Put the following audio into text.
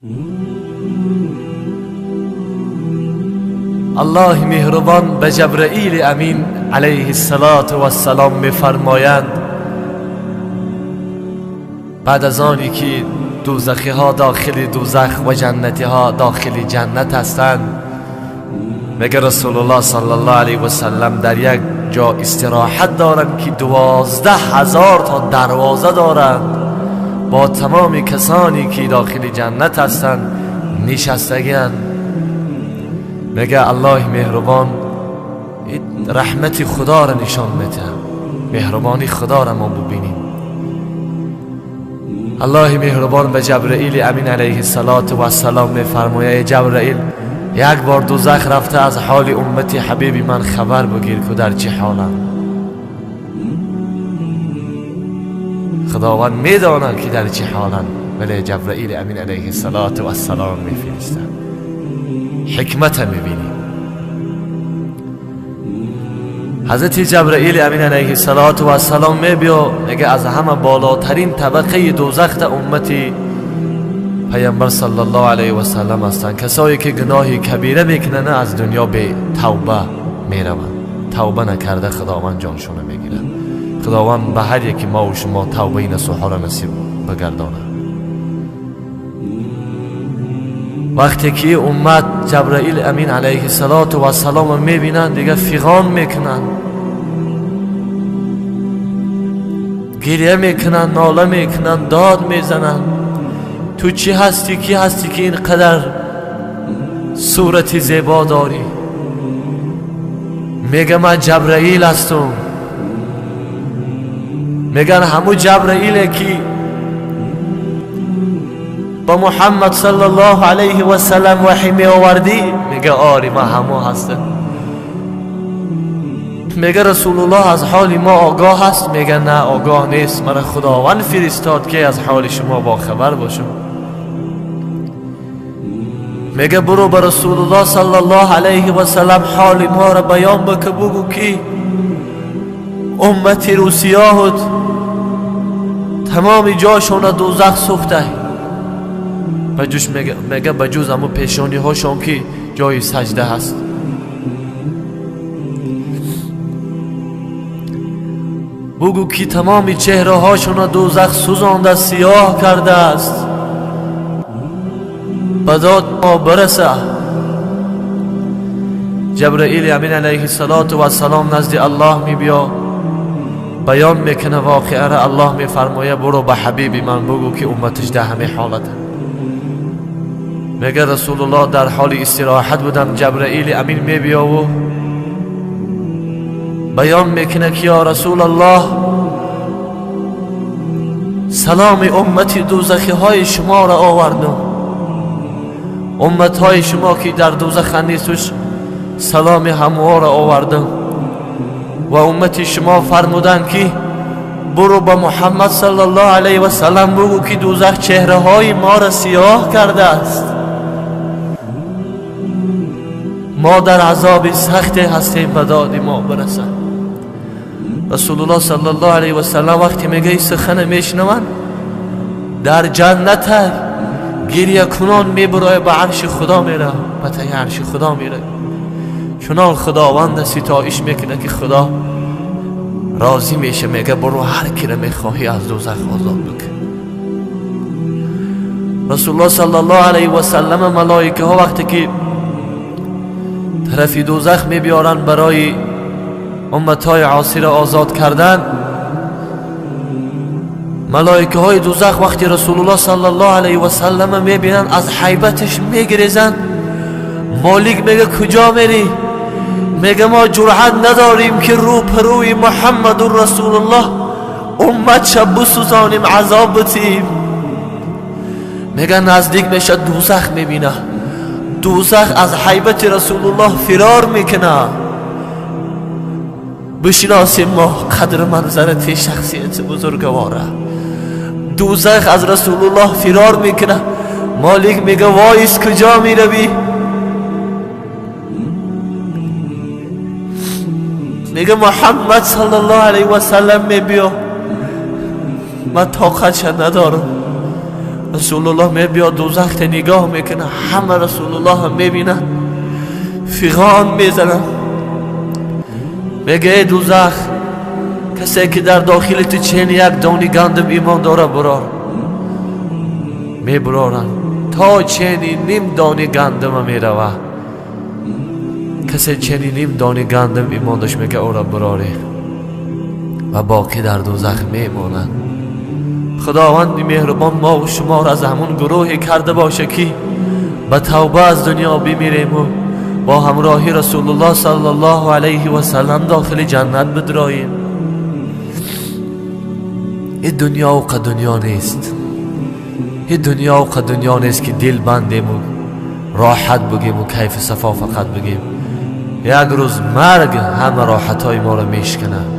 الله مهربان به جبرائیل امین علیه السلام میفرمایند بعد از آنی که دوزخی ها داخل دوزخ و جنتی ها داخل جنت هستند، میگه رسول الله صلی الله علیه و سلم در یک جا استراحت دارند که 12,000 تا دروازه دارند، با تمام کسانی که داخل جنت هستند نشستگی‌اند. میگه الله مهربان رحمت خدا را نشان میده، مهربانی خدا را ما ببینیم. الله مهربان به جبرائیل امین علیه السلام میفرماید جبرائیل یک بار دوزخ رفته از حال امت حبیب من خبر بگیر که در چه حالند. خداوند میداند که در چه حالند، ولی جبرائیل امین علیه السلام میفرسته. حکمت میبینی. حضرت جبرائیل امین علیه السلام میبیا میگه از همه بالاترین طبقه دوزخ امت پیامبر صلی الله علیه و سلم هستند، کسایی که گناه کبیره میکنن از دنیا به توبه میروند، توبه نکرده خداوند جانشون میگیره. خداوند به هر یکی ما و شما توبه نصوحا را نصیب بگردانه. وقتی که امت جبرائیل امین علیه السلام میبینن دیگه فیغان میکنن، گریه میکنن، ناله میکنن، داد میزنن تو چی هستی، کی هستی که اینقدر صورت زیبا داری؟ میگه من جبرائیل هستم. میگن همون جبرائیله که با محمد صلی الله علیه و سلم وحی می آوردی؟ میگه آری ما همو هستم. میگه رسول الله از حال ما آگاه هست؟ میگه نه آگاه نیست، من خداوند فرستاد که از حال شما با خبر باشم. میگه برو به رسول الله صلی الله علیه و سلم حال ما را بیان بکن، بگو که امتی رو سیاهد تمام جاشون دوزخ سوخته، بجوش میگه بجوز اما پیشانی هاشون که جای سجده هست. بگو که تمام چهره هاشون دوزخ سوزانده سیاه کرده است، بداد ما برسه. جبرائیل امین علیه السلام نزد الله میبیا، بیان میکنه واقعه را. الله میفرمایه برو به حبیب من بگو که امتش ده همه حالته. میگه رسول الله در حال استراحت بودم، جبرائیل امین میبیا و بیان میکنه که یا رسول الله سلام امتی دوزخی های شما را آوردم، امت های شما که در دوزخ نیستش سلام همه را آوردم و امت شما فرمودن که برو با محمد صلی الله علیه و سلم بگو که دوزخ چهره های ما را سیاه کرده است، ما در عذاب سخت هستیم، به داد ما برسه. رسول الله صلی الله علیه و سلم وقتی میگه سخن میشنون در جنت گریه کنان میبرای به عرش خدا میره، به تای عرش خدا میره، چنان خداوند ستایش میکنه که خدا راضی میشه، میگه برو هر کی را میخواهی از دوزخ آزاد بکن. رسول الله صلی الله علیه و سلم ملائکه ها وقتی که طرف دوزخ میبیارن برای امتهای عاصی را آزاد کردن، ملائکه های دوزخ وقتی رسول الله صلی الله علیه و سلم میبینن از حیبتش میگریزن. مالک میگه کجا میری؟ میگه ما جرأت نداریم که رو پروی محمد رسول الله امت شب بسوزانیم، عذاب بتیم. میگه نزدیک میشه دوزخ میبینه، دوزخ از حیبت رسول الله فرار میکنه. بشناسیم ما قدر منظرت شخصیت بزرگواره. دوزخ از رسول الله فرار میکنه. مالک میگه وایس کجا میروی؟ میگه محمد صلی الله علیه و سلم میبیا، من طاقتش ندارم. رسول الله می بیاد دوزخ نگاه میکنه، همه رسول الله هم میبینن، فیغان میزنن، میگه ای دوزخ کسی که در داخل تو چین یک دانه گندم ایمان داره برار. میبرارن تا چینی نیم دانه گندم میروه. کسی چینی نیم دانه گندم ایمان داشت میگه او را براره و باقی در دوزخ میمونن. خداوند مهربان ما و شما را از همون گروهی کرده باشه که به توبه از دنیا بمیریم و با همراهی رسول الله صلی الله علیه و سلم داخل جنت بدراییم. این دنیا و دنیا نیست، این دنیا و دنیا نیست که دل بندیم و راحت بگیم و کیف صفا فقط بگیم. یک روز مرگ همه راحت های ما را میشکنه.